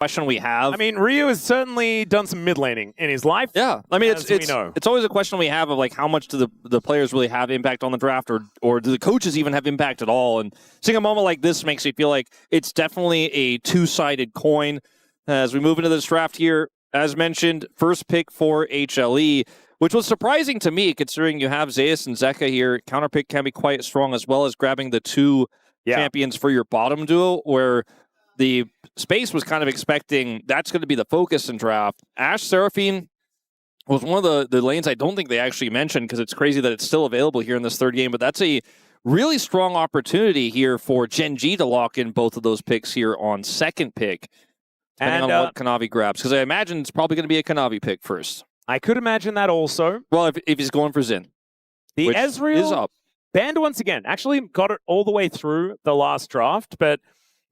question we have. I mean, Ryu has certainly done some mid laning in his life. Yeah, I mean, it's always a question we have of like how much do the players really have impact on the draft, or do the coaches even have impact at all? And seeing a moment like this makes me feel like it's definitely a two-sided coin. As we move into this draft here, as mentioned, first pick for HLE, which was surprising to me considering you have Zeus and Zeka here. Counterpick can be quite strong, as well as grabbing the two champions for your bottom duo, where the space was kind of expecting that's going to be the focus in draft. Ashe Seraphine was one of the lanes I don't think they actually mentioned, because it's crazy that it's still available here in this third game, but that's a really strong opportunity here for Gen.G to lock in both of those picks here on second pick, depending on what Kanavi grabs, because I imagine it's probably going to be a Kanavi pick first. I could imagine that also. Well, if he's going for Xin. The Ezreal is up. Banned once again. Actually got it all the way through the last draft, but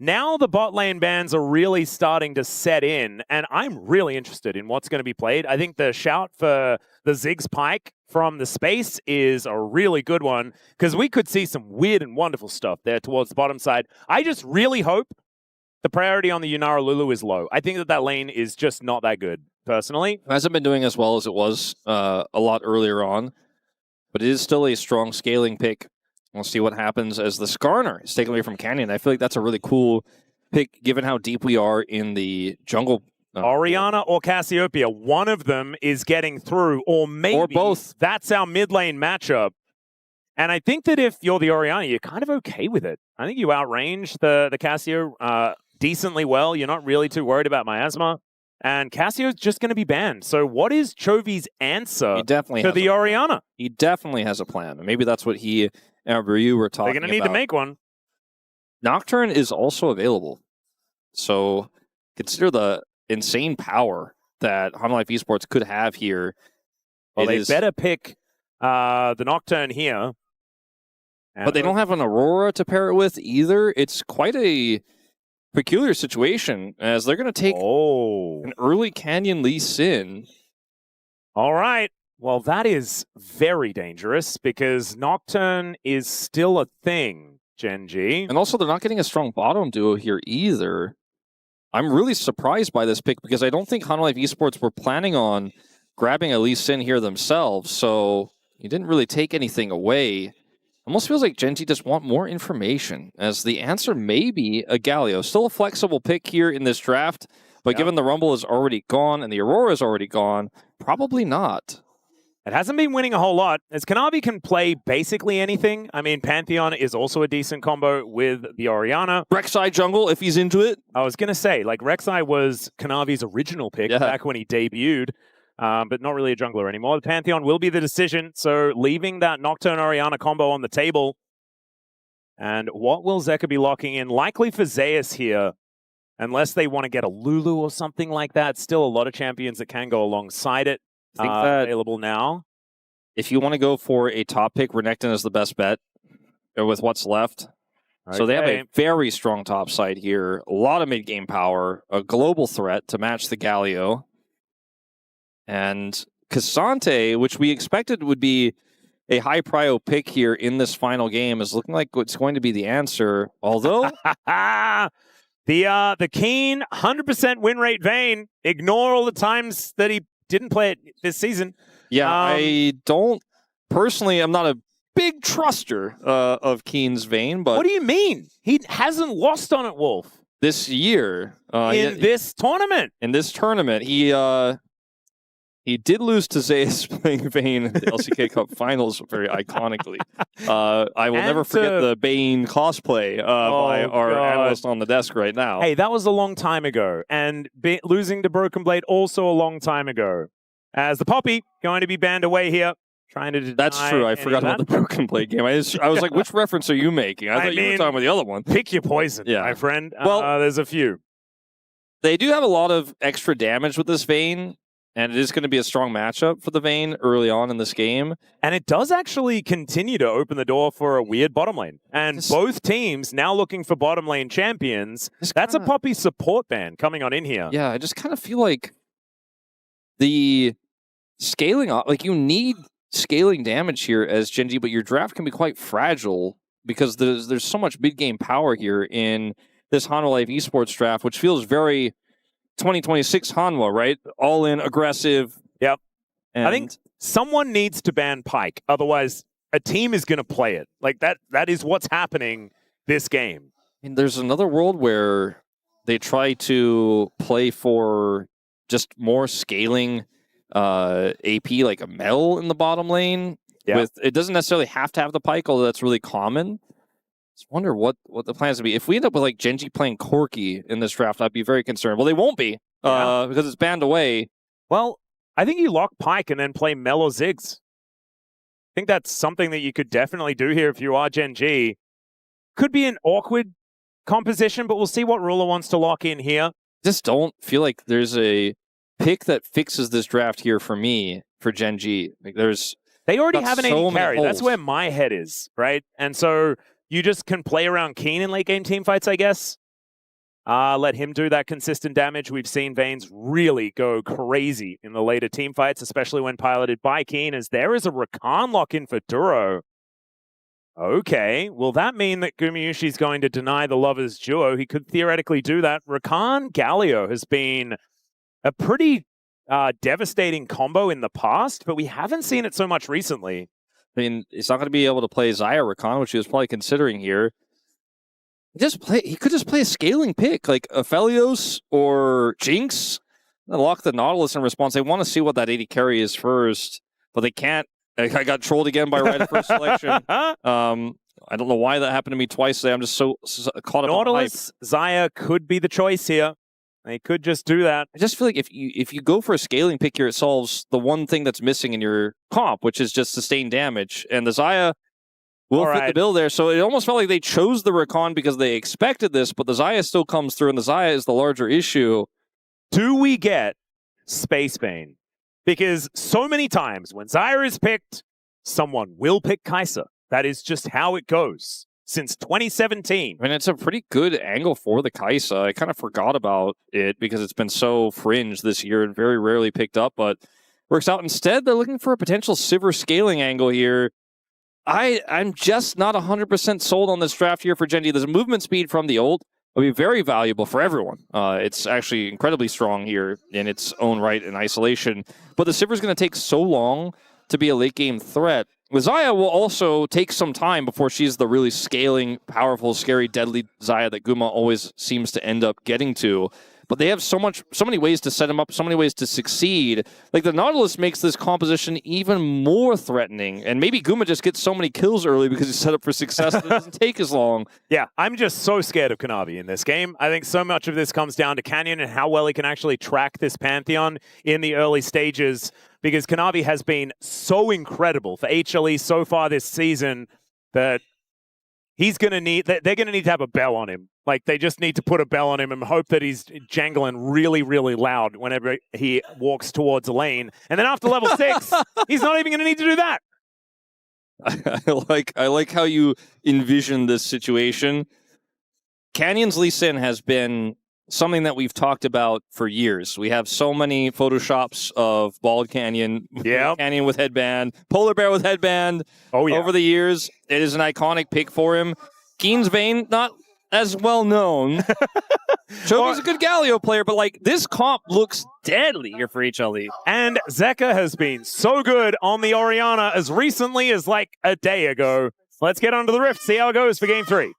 now the bot lane bans are really starting to set in, and I'm really interested in what's going to be played. I think the shout for the Ziggs Pike from the space is a really good one, because we could see some weird and wonderful stuff there towards the bottom side. I just really hope the priority on the Yunara Lulu is low. I think that lane is just not that good, personally. It hasn't been doing as well as it was a lot earlier on, but it is still a strong scaling pick. We'll see what happens as the Skarner is taken away from Canyon. I feel like that's a really cool pick, given how deep we are in the jungle. Orianna or Cassiopeia, one of them is getting through, or maybe both. That's our mid lane matchup. And I think that if you're the Orianna, you're kind of okay with it. I think you outrange the Cassio decently well. You're not really too worried about miasma. And Cassio's just going to be banned. So what is Chovy's answer to the Orianna? He definitely has a plan. And maybe that's what he and Ryu were talking about. They're going to need to make one. Nocturne is also available. So consider the insane power that Hanwha Life eSports could have here. Well, they better pick the Nocturne here. But they don't have an Aurora to pair it with either. It's quite a peculiar situation, as they're going to take an early Canyon Lee Sin. All right. Well, that is very dangerous, because Nocturne is still a thing, Gen.G. And also, they're not getting a strong bottom duo here either. I'm really surprised by this pick, because I don't think Hanwha Life eSports were planning on grabbing a Lee Sin here themselves, so you didn't really take anything away. Almost feels like Gen.G just want more information, as the answer may be a Galio. Still a flexible pick here in this draft, but given the Rumble is already gone and the Aurora is already gone, probably not. It hasn't been winning a whole lot, as Kanavi can play basically anything. I mean, Pantheon is also a decent combo with the Orianna. Rek'Sai jungle, if he's into it. I was going to say, like, Rek'Sai was Kanavi's original pick back when he debuted. But not really a jungler anymore. The Pantheon will be the decision, so leaving that Nocturne Orianna combo on the table. And what will Zeka be locking in? Likely for Zeus here, unless they want to get a Lulu or something like that. Still a lot of champions that can go alongside it. I think that available now. If you want to go for a top pick, Renekton is the best bet with what's left. Okay. So they have a very strong top side here. A lot of mid-game power, a global threat to match the Galio. And Cassante, which we expected would be a high prio pick here in this final game, is looking like it's going to be the answer. Although the Kiin 100% win rate Vayne. Ignore all the times that he didn't play it this season. Yeah, I don't personally. I'm not a big truster of Kiin's Vayne, but what do you mean? He hasn't lost on it, Wolf, this year this tournament. In this tournament, he did lose to Zeus playing Vayne in the LCK Cup Finals very iconically. I will never forget the Bane cosplay by our analyst on the desk right now. Hey, that was a long time ago. And losing to Broken Blade also a long time ago. As the Poppy going to be banned away here. Trying to deny. That's true. I forgot about the Broken Blade game. I was like, which reference are you making? I thought you were talking about the other one. Pick your poison, my friend. Well, there's a few. They do have a lot of extra damage with this Vayne. And it is going to be a strong matchup for the Vayne early on in this game. And it does actually continue to open the door for a weird bottom lane. And both teams now looking for bottom lane champions. That's a Poppy support ban coming on in here. Yeah, I just kind of feel like the scaling, like you need scaling damage here as Gen.G, but your draft can be quite fragile because there's so much mid-game power here in this Hanwha Life eSports draft, which feels very 2026 Hanwha, right? All in, aggressive. Yep. And I think someone needs to ban Pyke. Otherwise, a team is going to play it. Like, that is what's happening this game. I mean, there's another world where they try to play for just more scaling AP, like a Mel in the bottom lane. Yeah. It doesn't necessarily have to have the Pyke, although that's really common. Just wonder what the plans would be. If we end up with like Gen.G playing Corki in this draft, I'd be very concerned. Well, they won't be because it's banned away. Well, I think you lock Pyke and then play Mel or Ziggs. I think that's something that you could definitely do here if you are Gen.G. Could be an awkward composition, but we'll see what ruler wants to lock in here. Just don't feel like there's a pick that fixes this draft here for me for Gen.G. Like they already have an so AD carry. holes. That's where my head is, right? And so you just can play around Kiin in late game team fights, I guess. Let him do that consistent damage. We've seen Vayne's really go crazy in the later team fights, especially when piloted by Kiin, as there is a Rakan lock-in for Duro. Okay, will that mean that Gumayusi is going to deny the Lovers duo? He could theoretically do that. Rakan Galio has been a pretty devastating combo in the past, but we haven't seen it so much recently. I mean, he's not going to be able to play Xayah Rakan, which he was probably considering here. He could just play a scaling pick, like Aphelios or Jinx, and lock the Nautilus in response. They want to see what that AD carry is first, but they can't. I got trolled again by right at first selection. I don't know why that happened to me twice today. I'm just so caught up Nautilus, on hype. Xayah could be the choice here. They could just do that. I just feel like if you go for a scaling pick here, it solves the one thing that's missing in your comp, which is just sustained damage. And the Xayah will fit the bill there. So it almost felt like they chose the Rakan because they expected this, but the Xayah still comes through, and the Xayah is the larger issue. Do we get Space Vayne? Because so many times when Xayah is picked, someone will pick Kai'Sa. That is just how it goes since 2017. I mean, it's a pretty good angle for the Kai'Sa. I kind of forgot about it because it's been so fringe this year and very rarely picked up, but works out. Instead, they're looking for a potential Sivir scaling angle here. I'm just not 100% sold on this draft here for Gen.G. There's a movement speed from the ult. It'll be very valuable for everyone. It's actually incredibly strong here in its own right in isolation. But the Sivir's going to take so long to be a late-game threat. Xayah will also take some time before she's the really scaling, powerful, scary, deadly Xayah that Guma always seems to end up getting to. But they have so many ways to set him up, so many ways to succeed. Like, the Nautilus makes this composition even more threatening. And maybe Guma just gets so many kills early because he's set up for success that it doesn't take as long. Yeah, I'm just so scared of Kanavi in this game. I think so much of this comes down to Canyon and how well he can actually track this Pantheon in the early stages, because Kanavi has been so incredible for HLE so far this season that they're going to need to have a bell on him. Like, they just need to put a bell on him and hope that he's jangling really, really loud whenever he walks towards a lane. And then after level 6, he's not even going to need to do that. I like how you envision this situation. Canyon's Lee Sin has been something that we've talked about for years. We have so many photoshops of bald Canyon, Canyon with headband, polar bear with headband. Over the years, it is an iconic pick for him. Kiin's Vayne, not as well known. Chovy's a good Galio player, but like, this comp looks deadly here for HLE. And Zeka has been so good on the Orianna as recently as like a day ago. Let's get onto the Rift, see how it goes for Game 3.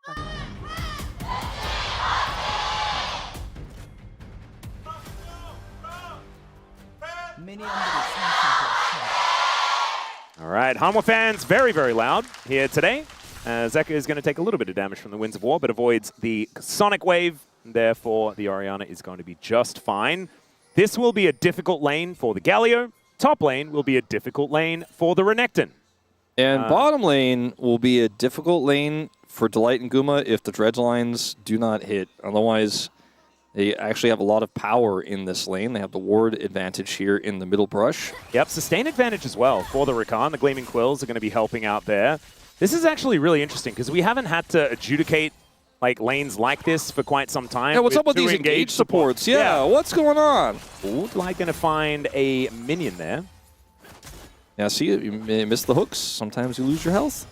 All right, Hanwha fans, very, very loud here today. Zeka is going to take a little bit of damage from the Winds of War, but avoids the Sonic Wave. Therefore, the Orianna is going to be just fine. This will be a difficult lane for the Galio. Top lane will be a difficult lane for the Renekton. And bottom lane will be a difficult lane for Delight and Guma if the dredge lines do not hit. Otherwise, they actually have a lot of power in this lane. They have the ward advantage here in the middle brush. Yep, sustain advantage as well for the Rakan. The Gleaming Quills are going to be helping out there. This is actually really interesting because we haven't had to adjudicate like lanes like this for quite some time. Yeah, what's up with these engage supports? Yeah, what's going on? Would like going to find a minion there. Yeah, see, you miss the hooks. Sometimes you lose your health.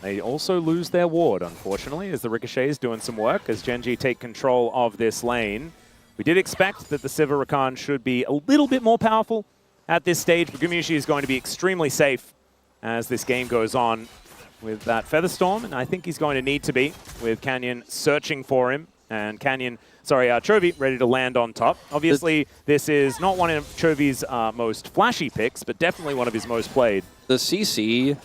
They also lose their ward, unfortunately, as the Ricochet is doing some work as Gen.G take control of this lane. We did expect that the Sivir Rakan should be a little bit more powerful at this stage, but Gumayusi is going to be extremely safe as this game goes on with that Featherstorm, and I think he's going to need to be, with Canyon searching for him, and Chovy ready to land on top. Obviously, this is not one of Chovy's most flashy picks, but definitely one of his most played. The CC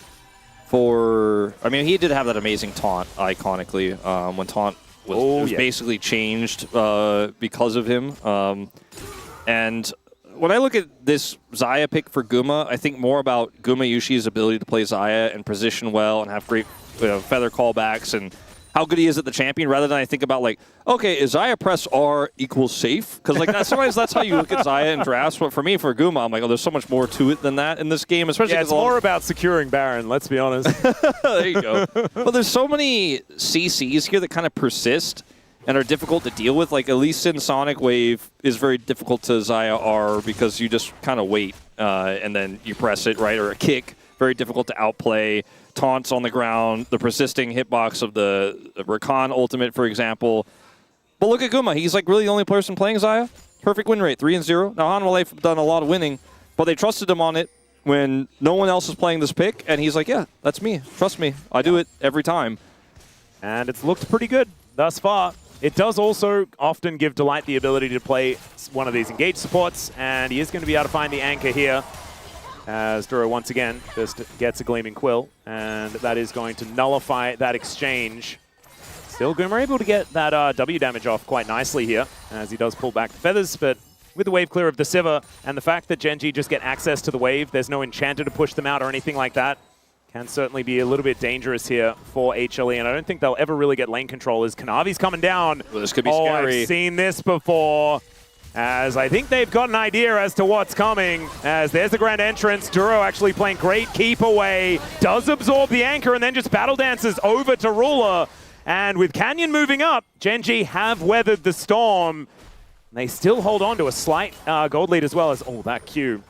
for... I mean, he did have that amazing taunt, iconically, when taunt was basically changed because of him. And when I look at this Xayah pick for Guma, I think more about Gumayushi's ability to play Xayah and position well and have great feather callbacks and how good he is at the champion, rather than I think about, like, okay, is Xayah press R equals safe? Because, like, sometimes that's how you look at Xayah in drafts. But for me, for Guma, I'm like, oh, there's so much more to it than that in this game. Especially it's more about securing Baron, let's be honest. There you go. But there's so many CCs here that kind of persist and are difficult to deal with. Like, at least in Sonic Wave is very difficult to Xayah R because you just kind of wait and then you press it, right? Or a kick, very difficult to outplay. Taunts on the ground, the persisting hitbox of the Rakan ultimate, for example. But look at Guma. He's like really the only person playing Xayah. Perfect win rate, 3-0. Now, Hanwha Life have done a lot of winning, but they trusted him on it when no one else is playing this pick, and he's like, yeah, that's me. Trust me. I do it every time. And it's looked pretty good thus far. It does also often give Delight the ability to play one of these engaged supports, and he is going to be able to find the anchor here. As Duro once again just gets a Gleaming Quill, and that is going to nullify that exchange. Still, Goomer able to get that W damage off quite nicely here, as he does pull back the feathers, but with the wave clear of the Sivir, and the fact that Gen.G just get access to the wave, there's no enchanter to push them out or anything like that, can certainly be a little bit dangerous here for HLE, and I don't think they'll ever really get lane control as Kanavi's coming down. Well, this could be scary. I've seen this before. As I think they've got an idea as to what's coming. As there's the grand entrance. Duro actually playing great keep away. Does absorb the anchor and then just battle dances over to Ruler. And with Canyon moving up, Gen.G have weathered the storm. They still hold on to a slight gold lead as well as, oh, that Q.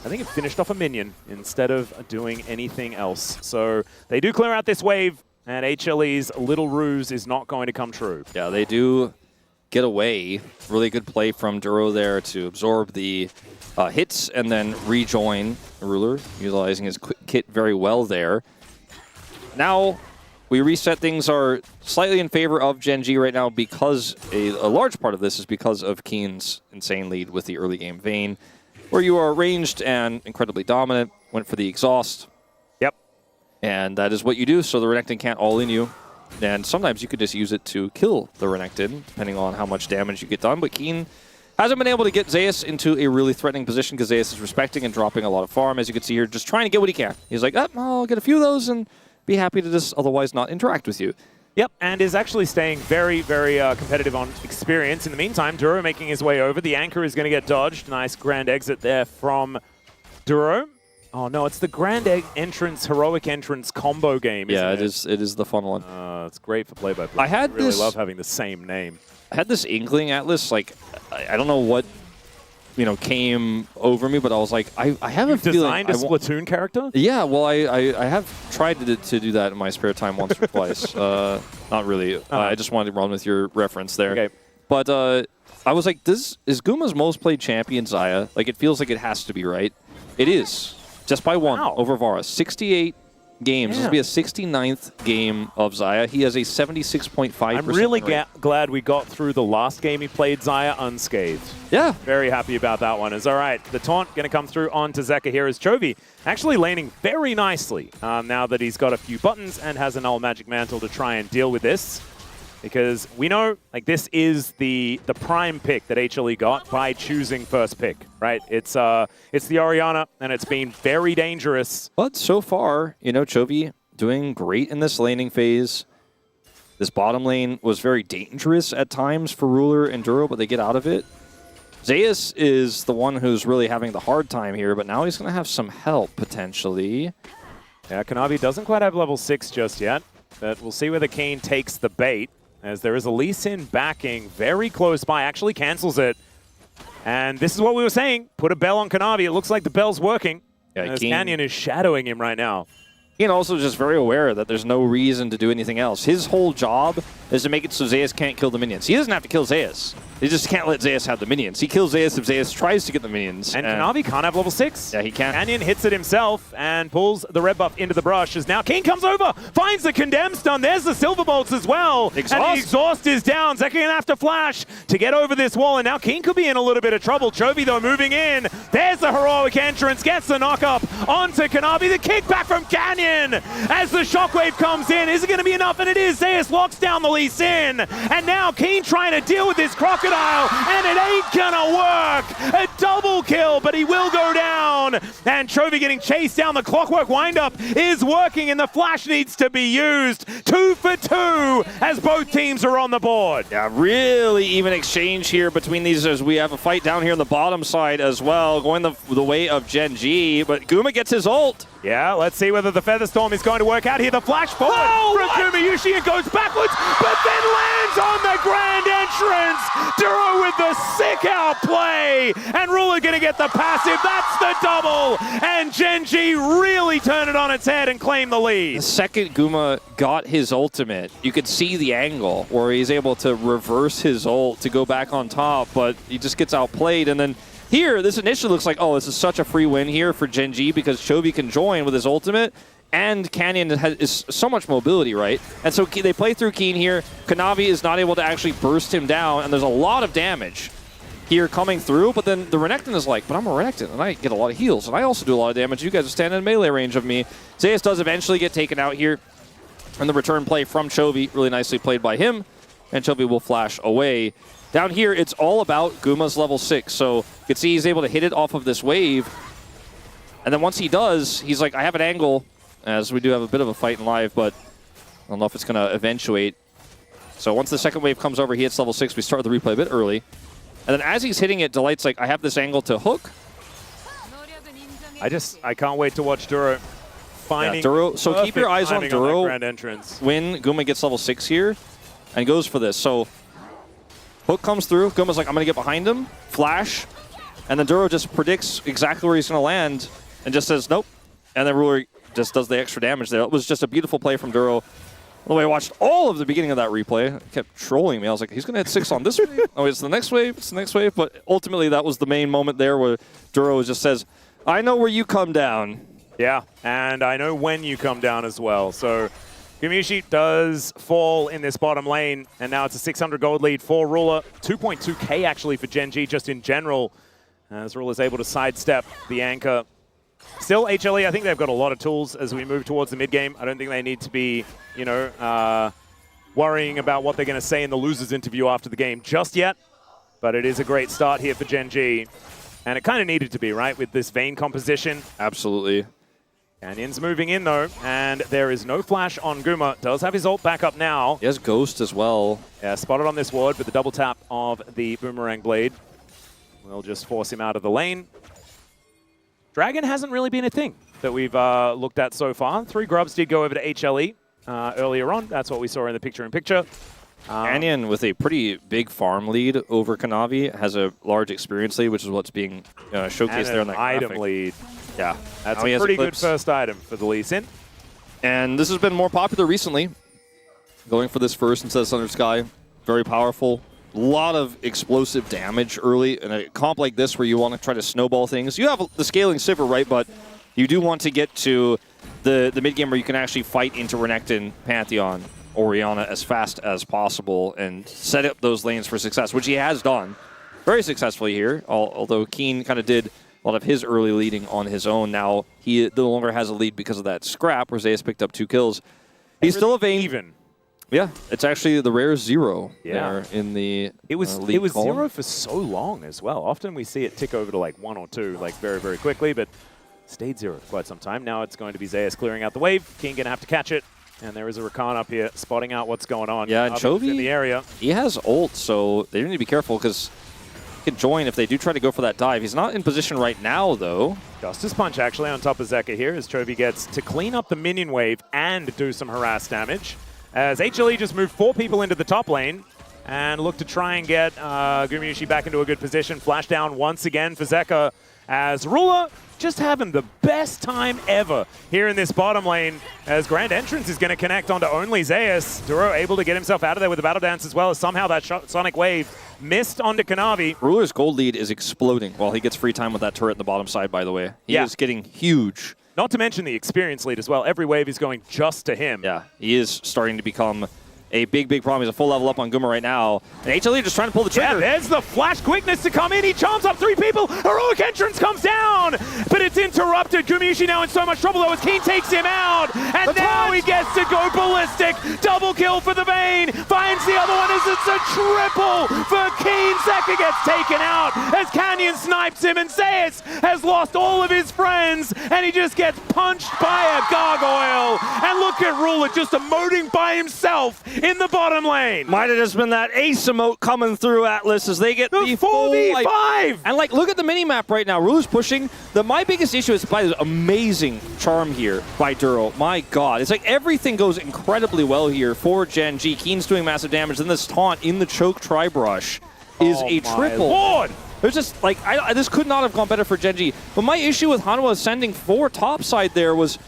I think it finished off a minion instead of doing anything else. So they do clear out this wave, and HLE's little ruse is not going to come true. Yeah, they do get away. Really good play from Duro there to absorb the hits and then rejoin Ruler, utilizing his quick kit very well there. Now, we reset. Things are slightly in favor of Gen.G right now because a large part of this is because of Kiin's insane lead with the early game Vayne, where you are ranged and incredibly dominant. Went for the exhaust. Yep. And that is what you do, so the Renekton can't all-in you. And sometimes you could just use it to kill the Renekton, depending on how much damage you get done. But Kiin hasn't been able to get Zeus into a really threatening position because Zeus is respecting and dropping a lot of farm, as you can see here, just trying to get what he can. He's like, oh, I'll get a few of those and be happy to just otherwise not interact with you. Yep, and is actually staying very, very competitive on experience. In the meantime, Duro making his way over. The anchor is going to get dodged. Nice grand exit there from Duro. Oh no, it's the grand entrance, heroic entrance combo game. Yeah, it is the fun one. It's great for play-by-play. I really love having the same name. I had this inkling, Atlus, like, I don't know what, came over me, but I was like, I have a feeling. Designed a Splatoon character? Yeah, well, I have tried to do that in my spare time once or twice. Not really. I just wanted to run with your reference there. Okay. But I was like, is Guma's most played champion Xayah? Like, it feels like it has to be, right? It is. Just by one over Vara. 68 games. This will be a 69th game of Xayah. He has a 76.5%. I'm really glad we got through the last game he played Xayah unscathed. Yeah. Very happy about that one. It's all right. The taunt going to come through onto Zeka here as Chovy actually laning very nicely now that he's got a few buttons and has an old magic mantle to try and deal with this. Because we know, like, this is the prime pick that HLE got by choosing first pick, right? It's the Orianna, and it's been very dangerous. But so far, Chovy doing great in this laning phase. This bottom lane was very dangerous at times for Ruler and Duro, but they get out of it. Zeus is the one who's really having the hard time here, but now he's going to have some help, potentially. Yeah, Kanavi doesn't quite have level 6 just yet, but we'll see whether Kiin takes the bait. As there is a Lee Sin backing very close by, actually cancels it. And this is what we were saying. Put a bell on Kanavi. It looks like the bell's working. Yeah, as Canyon is shadowing him right now. Kiin also just very aware that there's no reason to do anything else. His whole job is to make it so Zeus can't kill the minions. He doesn't have to kill Zeus. He just can't let Zeus have the minions. He kills Zeus if Zeus tries to get the minions. And Kanavi can't have level 6. Yeah, he can't. Canyon hits it himself and pulls the red buff into the brush as now Kiin comes over, finds the condemn stun. There's the silver bolts as well. Exhaust. And the exhaust is down. Zeka gonna have to flash to get over this wall, and now Kiin could be in a little bit of trouble. Chovy though moving in. There's the heroic entrance, gets the knock up onto Kanavi. The kickback from Canyon as the shockwave comes in. Is it gonna be enough? And it is. Zeus locks down the Lee Sin. And now Kiin trying to deal with this crocodile, and it ain't gonna work. A double kill, but he will go down. And Chovy getting chased down. The clockwork windup is working, and the flash needs to be used. 2 for 2 as both teams are on the board. Yeah, really even exchange here between these as we have a fight down here on the bottom side as well, going the way of Gen.G, but Guma gets his ult. Yeah, let's see whether the Featherstorm is going to work out here. The flash forward from Gumayusi and goes backwards, but then lands on the grand entrance. Duro with the sick outplay, and Ruler going to get the passive. That's the double, and Gen.G really turn it on its head and claim the lead. The second Guma got his ultimate, you could see the angle where he's able to reverse his ult to go back on top, but he just gets outplayed, and then here, this initially looks like, oh, this is such a free win here for Gen.G because Chovy can join with his ultimate, and Canyon is so much mobility, right? And so they play through Kiin here. Kanavi is not able to actually burst him down, and there's a lot of damage here coming through, but then the Renekton is like, but I'm a Renekton, and I get a lot of heals, and I also do a lot of damage. You guys are standing in melee range of me. Zeus does eventually get taken out here, and the return play from Chovy, really nicely played by him, and Chovy will flash away. Down here, it's all about Guma's level 6, so you can see he's able to hit it off of this wave. And then once he does, he's like, I have an angle, as we do have a bit of a fight in live, but I don't know if it's going to eventuate. So once the second wave comes over, he hits level 6. We start the replay a bit early. And then as he's hitting it, Delight's like, I have this angle to hook. I can't wait to watch Duro finding Duro. So keep your eyes on Duro grand entrance when Guma gets level 6 here and goes for this. So hook comes through. Guma's like, I'm going to get behind him. Flash. And then Duro just predicts exactly where he's going to land and just says, nope. And then Ruler just does the extra damage there. It was just a beautiful play from Duro. The way I watched all of the beginning of that replay, it kept trolling me. I was like, he's going to hit 6 on this wave. Oh, it's the next wave. It's the next wave. But ultimately, that was the main moment there where Duro just says, I know where you come down. Yeah, and I know when you come down as well. So Gumayusi does fall in this bottom lane, and now it's a 600 gold lead for Ruler. 2.2k actually for Gen.G just in general, as Ruler's able to sidestep the anchor. Still, HLE, I think they've got a lot of tools as we move towards the mid-game. I don't think they need to be, you know, worrying about what they're going to say in the losers interview after the game just yet. But it is a great start here for Gen.G. And it kind of needed to be, right, with this Vayne composition. Absolutely. Canyon's moving in, though, and there is no flash on Guma. Does have his ult back up now. He has Ghost as well. Yeah, spotted on this ward, but the double tap of the Boomerang Blade will just force him out of the lane. Dragon hasn't really been a thing that we've looked at so far. 3 grubs did go over to HLE earlier on. That's what we saw in the picture-in-picture. Canyon with a pretty big farm lead over Kanavi, has a large experience lead, which is what's being showcased there in that item graphic. lead. Yeah, that's a pretty good first item for the Lee Sin. And this has been more popular recently. Going for this first instead of Thunder Sky, very powerful. A lot of explosive damage early in a comp like this where you want to try to snowball things. You have the scaling Sivir, right? But you do want to get to the mid-game where you can actually fight into Renekton, Pantheon, Orianna as fast as possible and set up those lanes for success, which he has done very successfully here, although Kiin kind of did a lot of his early leading on his own. Now he no longer has a lead because of that scrap where Zeus picked up 2 kills. He's still a Vayne. Even. Yeah, it's actually the rare 0 there in the It was column. 0 for so long as well. Often we see it tick over to like 1 or 2 like very, very quickly, but stayed 0 for quite some time. Now it's going to be Zeus clearing out the wave. Kiin going to have to catch it. And there is a Rakan up here spotting out what's going on. Yeah, and Chovy in the area. He has ult, so they need to be careful because he can join if they do try to go for that dive. He's not in position right now, though. Justice Punch actually on top of Zeka here as Chovy gets to clean up the minion wave and do some harass damage. As HLE just moved 4 people into the top lane and look to try and get Gumayusi back into a good position. Flash down once again for Zeka. as Ruler just having the best time ever here in this bottom lane as Grand Entrance is going to connect onto only Zeus. Duro able to get himself out of there with the Battle Dance as well as somehow that Sonic Wave missed onto Kanavi. Ruler's gold lead is exploding while he gets free time with that turret in the bottom side, by the way. He is getting huge. Not to mention the experience lead as well. Every wave is going just to him. Yeah, he is starting to become a big problem. He's a full level up on Guma right now. And HLE just trying to pull the trigger. Yeah, there's the flash quickness to come in. He charms up 3 people. Heroic Entrance comes down, but it's interrupted. Gumayusi now in so much trouble though as Kiin takes him out. And now he gets to go ballistic. Double kill for the Vayne. Finds the other one as it's a triple for Kiin. Zeka gets taken out as Canyon snipes him and Zeus has lost all of his friends and he just gets punched by a gargoyle. And look at Ruler just emoting by himself in the bottom lane. Might have just been that ace emote coming through Atlus as they get the 4v5. And like, look at the mini-map right now. Ruler's pushing. My biggest issue is by the amazing charm here by Duro. My God. It's like everything goes incredibly well here for Gen.G. Kiin's doing massive damage. Then this taunt in the choke tri-brush is a triple. Lord. There's just, like, this could not have gone better for Gen.G. But my issue with Hanwha sending 4 topside there was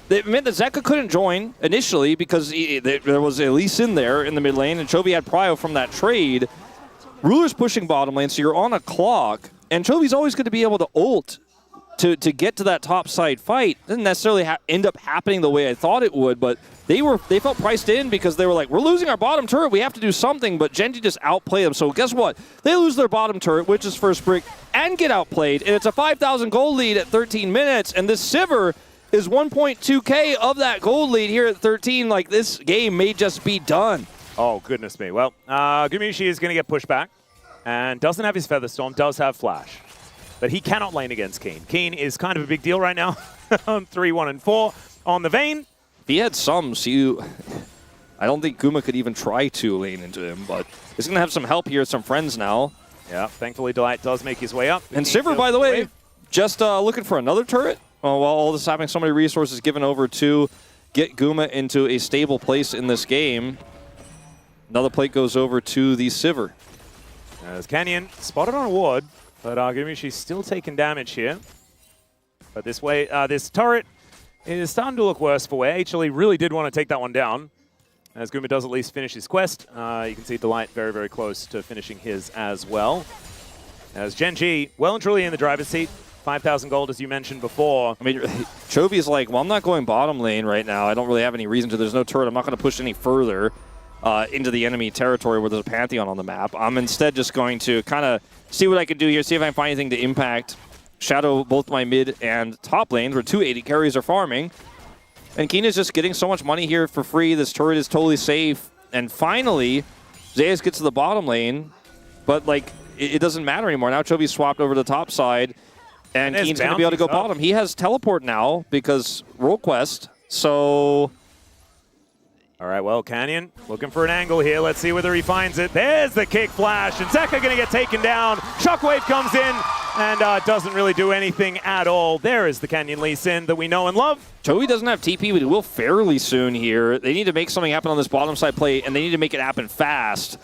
it meant that Zeka couldn't join initially because there was Elise in there in the mid lane, and Chovy had prio from that trade. Ruler's pushing bottom lane, so you're on a clock, and Chovy's always going to be able to ult to get to that top side fight. Didn't necessarily end up happening the way I thought it would, but they felt priced in because they were like, we're losing our bottom turret, we have to do something, but Gen.G just outplayed them. So guess what? They lose their bottom turret, which is first brick, and get outplayed, and it's a 5,000 gold lead at 13 minutes, and this Sivir is 1.2k of that gold lead here at 13. Like, this game may just be done. Oh, goodness me. Well, Gumayusi is going to get pushed back and doesn't have his Featherstorm, does have Flash. But he cannot lane against Kiin. Kiin is kind of a big deal right now on 3, 1, and 4 on the Vayne. If he had some, I don't think Guma could even try to lane into him, but he's going to have some help here, some friends now. Yeah, thankfully Delight does make his way up. And Sivir, by the way, just looking for another turret. While all this happening, so many resources given over to get Guma into a stable place in this game. Another plate goes over to the Sivir. As Canyon spotted on a ward, but Gumayusi's still taking damage here. But this way, this turret is starting to look worse for wear. HLE really did want to take that one down. As Guma does at least finish his quest. You can see Delight very, very close to finishing his as well. As Gen.G well and truly in the driver's seat. 5,000 gold, as you mentioned before. I mean, Chovy is like, well, I'm not going bottom lane right now. I don't really have any reason to. There's no turret. I'm not going to push any further into the enemy territory where there's a Pantheon on the map. I'm instead just going to kind of see what I can do here, see if I can find anything to impact shadow both my mid and top lanes where 2 AD carries are farming. And Kiin is just getting so much money here for free. This turret is totally safe. And finally, Zeus gets to the bottom lane, but like it doesn't matter anymore. Now Chovy's swapped over to the top side. And Kiin's going to be able to go bottom. He has teleport now because roll quest. So, all right, well, Canyon looking for an angle here. Let's see whether he finds it. There's the kick flash, and Zeka going to get taken down. Shockwave comes in and doesn't really do anything at all. There is the Canyon Lee Sin that we know and love. Chovy doesn't have TP, but it will fairly soon here. They need to make something happen on this bottom side play, and they need to make it happen fast,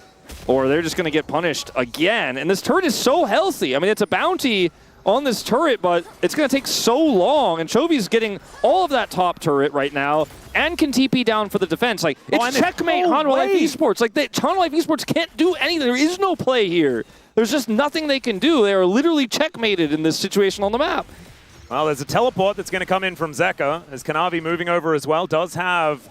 or they're just going to get punished again. And this turret is so healthy. I mean, it's a bounty on this turret, but it's going to take so long, and Chovy's getting all of that top turret right now and can TP down for the defense. Like, it's checkmate Hanwha Life Esports. Like, Hanwha Life Esports can't do anything. There is no play here. There's just nothing they can do. They are literally checkmated in this situation on the map. Well, there's a teleport that's going to come in from Zeka, as Kanavi moving over as well, does have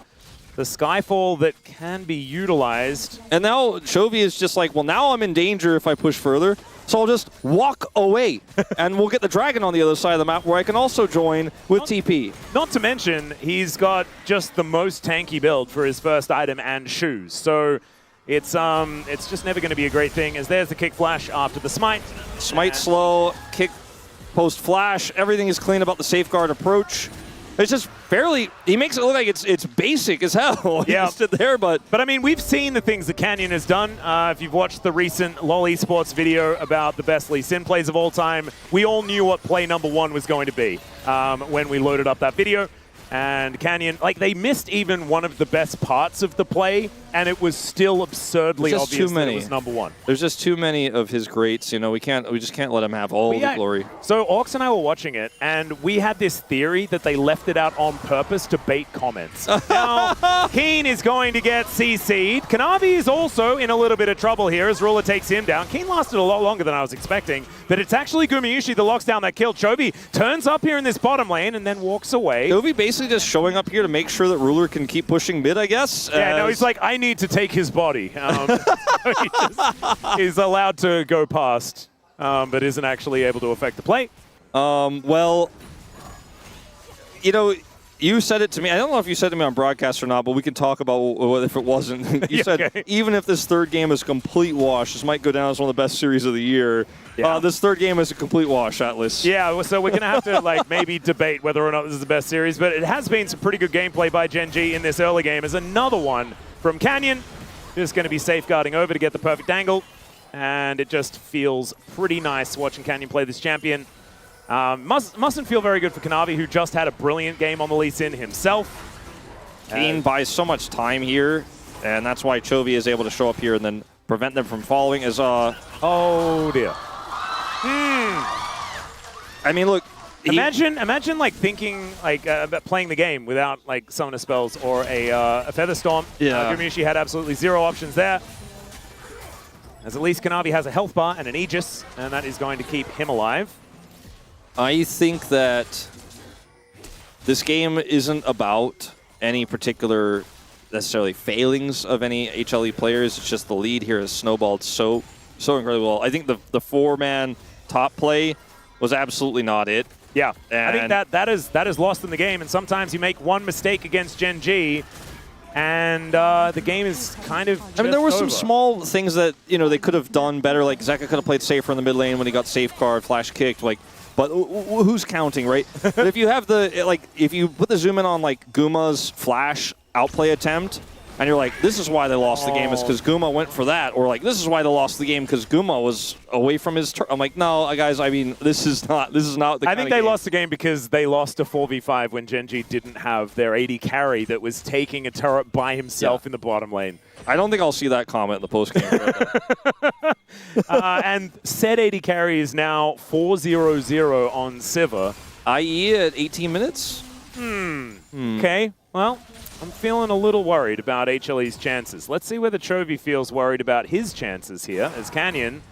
the Skyfall that can be utilized. And now Chovy is just like, well, now I'm in danger if I push further, so I'll just walk away. And we'll get the dragon on the other side of the map where I can also join with TP. Not to mention, he's got just the most tanky build for his first item and shoes. So it's just never going to be a great thing, as there's the kick flash after the smite. Smite slow, kick post flash, everything is clean about the safeguard approach. It's just fairly, he makes it look like it's basic as hell. Yeah. He stood there, but I mean, we've seen the things that Canyon has done. If you've watched the recent LoL eSports video about the best Lee Sin plays of all time, we all knew what play number 1 was going to be when we loaded up that video. And Canyon, like, they missed even one of the best parts of the play, and it was still absurdly obvious that it was number one. There's just too many of his greats. You know, we just can't let him have all the glory. So Orcs and I were watching it, and we had this theory that they left it out on purpose to bait comments. Now, Kiin is going to get CC'd. Kanavi is also in a little bit of trouble here as Ruler takes him down. Kiin lasted a lot longer than I was expecting, but it's actually Gumayusi that locks down that kill. Chovy turns up here in this bottom lane and then walks away. Chovy basically just showing up here to make sure that Ruler can keep pushing mid, I guess. Yeah, no, he's like, I need to take his body. He's allowed to go past, but isn't actually able to affect the play. Well, you know, you said it to me. I don't know if you said it to me on broadcast or not, but we can talk about if it wasn't. You said, even if this third game is a complete wash, this might go down as one of the best series of the year. Yeah. This third game is a complete wash, Atlus. Yeah, so we're going to have to like maybe debate whether or not this is the best series, but it has been some pretty good gameplay by Gen.G in this early game. As another one from Canyon, just going to be safeguarding over to get the perfect angle, and it just feels pretty nice watching Canyon play this champion. Mustn't feel very good for Kanavi, who just had a brilliant game on the Lee Sin himself. Kiin buys so much time here, and that's why Chovy is able to show up here and then prevent them from following. As oh dear. I mean, look. Imagine like thinking like about playing the game without like summoner spells or a feather storm. Yeah. Gumayusi had absolutely zero options there. As at least Kanavi has a health bar and an Aegis, and that is going to keep him alive. I think that this game isn't about any particular necessarily failings of any HLE players. It's just the lead here has snowballed so incredibly well. I think the four-man top play was absolutely not it. Yeah, and I think that is lost in the game, and sometimes you make one mistake against Gen.G, and the game is kind of I mean, there were some small things that, you know, they could have done better. Like, Zeka could have played safer in the mid lane when he got safeguard, flash kicked, like, but who's counting, right? But if you have if you put the zoom in on, like, Guma's flash outplay attempt, and you're like, this is why they lost the game, is because Guma went for that. Or like, this is why they lost the game, because Guma was away from his turn. I'm like, no, guys, I mean, this is not the I think they lost the game because they lost a 4v5 when Gen.G didn't have their AD carry that was taking a turret by himself in the bottom lane. I don't think I'll see that comment in the postgame. And said AD carry is now 4-0-0 on Sivir. IE at 18 minutes? Okay, well, I'm feeling a little worried about HLE's chances. Let's see whether Chovy feels worried about his chances here, as Canyon,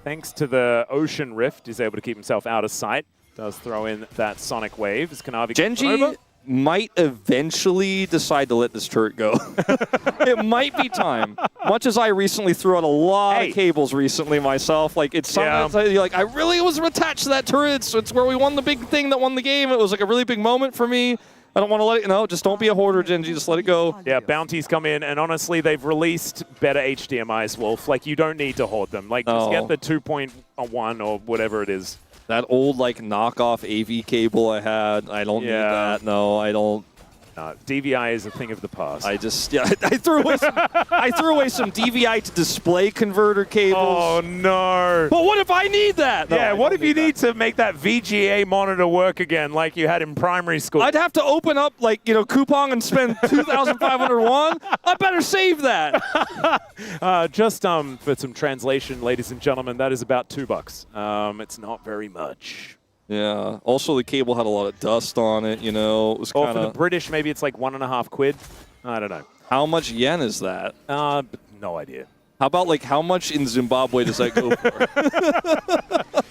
thanks to the Ocean Rift, is able to keep himself out of sight. Does throw in that Sonic Wave as Kanavi Gen.G might eventually decide to let this turret go. It might be time. Much as I recently threw out a lot of cables recently myself, like, it's sometimes you're like, I really was attached to that turret, so it's where we won the big thing that won the game. It was like a really big moment for me. I don't want to let it, no, just don't be a hoarder, Gen.G, just let it go. Yeah, bounties come in, and honestly, they've released better HDMIs, Wolf. Like, you don't need to hoard them. Like, just get the 2.1 or whatever it is. That old, like, knockoff AV cable I had, I don't need that. No, I don't. DVI is a thing of the past. I threw away some DVI to display converter cables. Oh no! But what if I need that? No, yeah, what if you need to make that VGA monitor work again, like you had in primary school? I'd have to open up, like, you know, Coupon and spend 2,501. I better save that. Just for some translation, ladies and gentlemen, that is about $2. It's not very much. Yeah. Also, the cable had a lot of dust on it, you know. It was for the British, maybe it's like £1.50. I don't know. How much yen is that? No idea. How about, like, how much in Zimbabwe does that go for?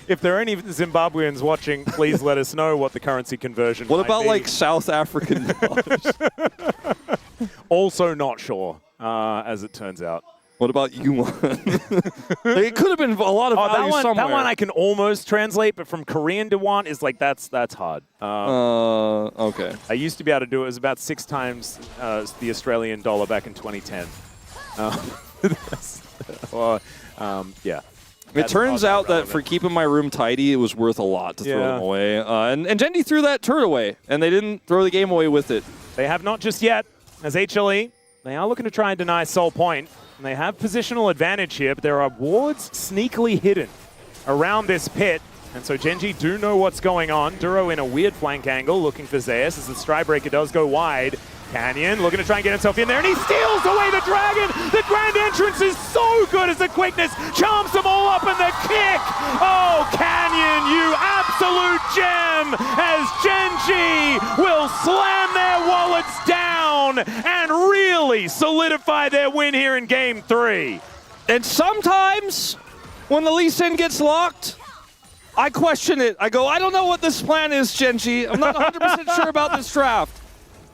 If there are any Zimbabweans watching, please let us know what the currency conversion What about, be. like, South African dollars? Also not sure, as it turns out. What about yuan? It could have been a lot of value somewhere. That one I can almost translate, but from Korean to won is like, that's hard. Okay. I used to be able to do it. It was about 6 times the Australian dollar back in 2010. Yeah. It turns out that for keeping my room tidy, it was worth a lot to throw them away. And Gen.G threw that turret away, and they didn't throw the game away with it. They have not just yet. As HLE, they are looking to try and deny Soul Point. And they have positional advantage here, but there are wards sneakily hidden around this pit. And so Gen.G do know what's going on. Duro in a weird flank angle, looking for Zeus as the Strybreaker does go wide. Canyon looking to try and get himself in there, and he steals away the dragon! The grand entrance is so good as the quickness charms them all up, and the kick! Oh, Canyon, you absolute gem! As Gen.G will slam their wallets down and really solidify their win here in Game 3. And sometimes, when the Lee Sin gets locked, I question it. I go, I don't know what this plan is, Gen.G. I'm not 100% sure about this draft.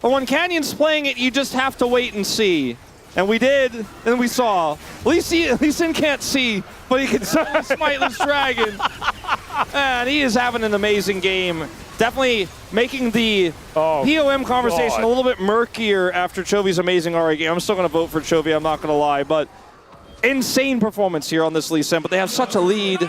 But when Canyon's playing it, you just have to wait and see. And we did, and we saw. Lee Sin can't see, but he can certainly smite this dragon. And he is having an amazing game. Definitely making the POM conversation a little bit murkier after Chovy's amazing RA game. I'm still going to vote for Chovy, I'm not going to lie. But insane performance here on this Lee Sin. But they have such a lead.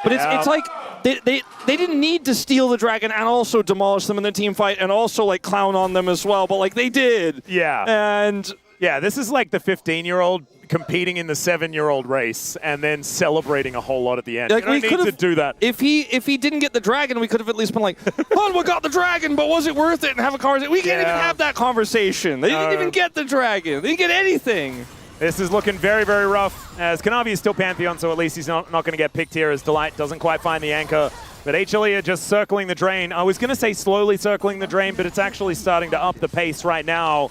But it's like they didn't need to steal the dragon and also demolish them in the team fight and also like clown on them as well, but like they did. Yeah. And yeah, this is like the 15-year-old competing in the 7-year-old race and then celebrating a whole lot at the end. Like, you don't need to do that. If he didn't get the dragon, we could have at least been like, Hanwha got the dragon, but was it worth it? And have a conversation. We can't even have that conversation. They didn't even get the dragon. They didn't get anything. This is looking very, very rough, as Kanavi is still Pantheon, so at least he's not going to get picked here as Delight doesn't quite find the anchor. But HLE are just circling the drain. I was going to say slowly circling the drain, but it's actually starting to up the pace right now.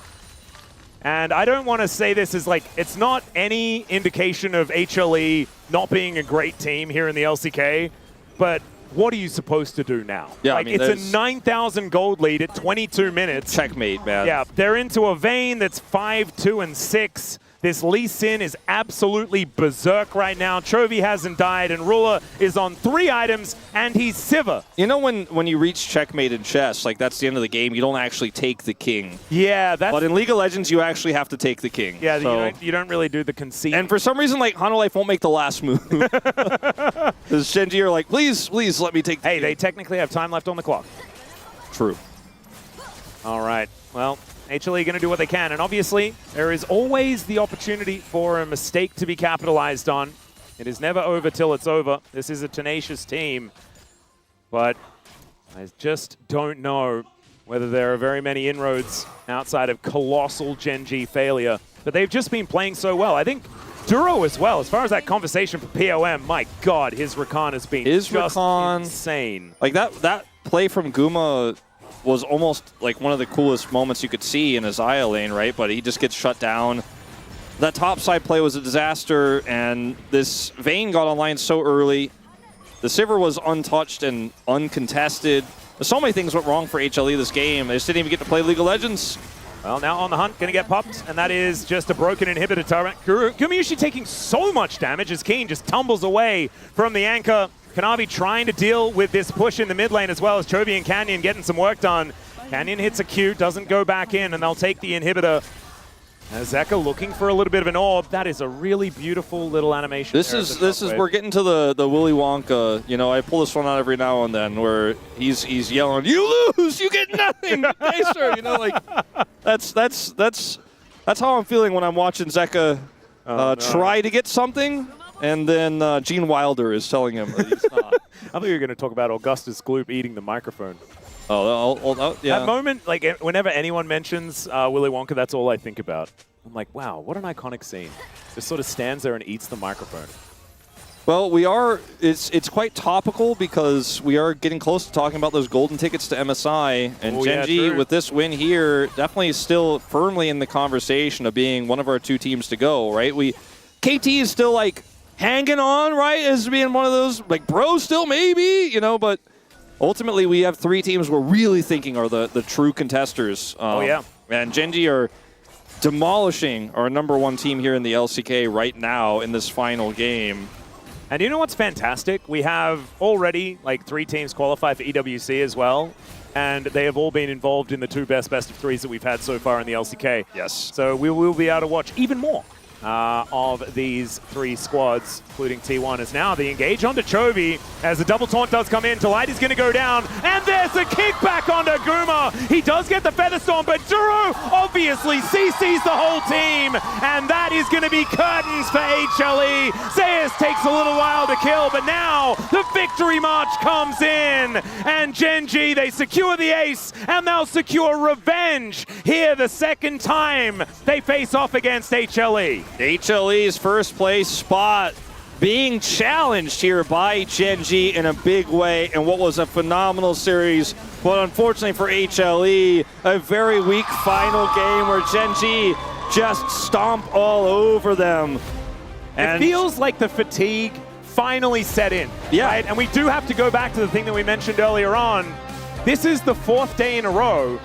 And I don't want to say this as like, it's not any indication of HLE not being a great team here in the LCK, but what are you supposed to do now? Yeah, like, I mean, it's a 9,000 gold lead at 22 minutes. Checkmate, man. Yeah, they're into a Vayne that's 5-2-6. This Lee Sin is absolutely berserk right now. Chovy hasn't died, and Ruler is on 3 items, and he's Sivir. You know when you reach checkmate in chess, like that's the end of the game, you don't actually take the king. Yeah, that's... But in League of Legends, you actually have to take the king. Yeah, so. you don't really do the conceit. And for some reason, like, Hanwha Life won't make the last move. Because Gen.G are like, please let me take the king. They technically have time left on the clock. True. All right, well... HLE going to do what they can, and obviously there is always the opportunity for a mistake to be capitalized on. It is never over till it's over. This is a tenacious team, but I just don't know whether there are very many inroads outside of colossal Gen.G failure, but they've just been playing so well. I think Duro as well, as far as that conversation for POM, my God, his Rakan has been just insane. Like that play from Guma was almost like one of the coolest moments you could see in a Xayah lane, right? But he just gets shut down. That top side play was a disaster, and this Vayne got online so early. The Sivir was untouched and uncontested. So many things went wrong for HLE this game. They just didn't even get to play League of Legends. Well, now on the hunt, going to get popped, and that is just a broken inhibitor turret. Gumayusi taking so much damage as Kiin just tumbles away from the anchor. Kanavi trying to deal with this push in the mid lane as well as Chovy and Canyon getting some work done. Canyon hits a Q, doesn't go back in, and they'll take the inhibitor. Zeka looking for a little bit of an orb. That is a really beautiful little animation. This is we're getting to the Willy Wonka. You know, I pull this one out every now and then where he's yelling, "You lose, you get nothing." Hey, sir, you know, like that's how I'm feeling when I'm watching Zeka try to get something. And then Gene Wilder is telling him that he's not. I thought you were going to talk about Augustus Gloop eating the microphone. Oh, yeah. That moment, like whenever anyone mentions Willy Wonka, that's all I think about. I'm like, wow, what an iconic scene. Just sort of stands there and eats the microphone. Well, it's quite topical because we are getting close to talking about those golden tickets to MSI. And Gen.G, with this win here, definitely still firmly in the conversation of being one of our 2 teams to go, right? KT is still like hanging on, right, as being one of those, like, bro, still maybe, you know, but ultimately we have 3 teams we're really thinking are the true contesters. And Gen.G are demolishing our #1 team here in the LCK right now in this final game. And you know what's fantastic? We have already, like, 3 teams qualify for EWC as well, and they have all been involved in the 2 best of 3s that we've had so far in the LCK. Yes. So we will be able to watch even more of these three squads, including T1, is now the engage onto Chovy as the double taunt does come in. Delight is going to go down, and there's a kickback onto Guma. He does get the Featherstorm, but Duro obviously CCs the whole team, and that is going to be curtains for HLE. Zeus takes a little while to kill, but now the victory march comes in, and Gen.G, they secure the ace, and they'll secure revenge here the second time they face off against HLE. HLE's first place spot being challenged here by Gen.G in a big way in what was a phenomenal series, but unfortunately for HLE, a very weak final game where Gen.G just stomp all over them. And it feels like the fatigue finally set in. Yeah. Right? And we do have to go back to the thing that we mentioned earlier on. This is the fourth day in a row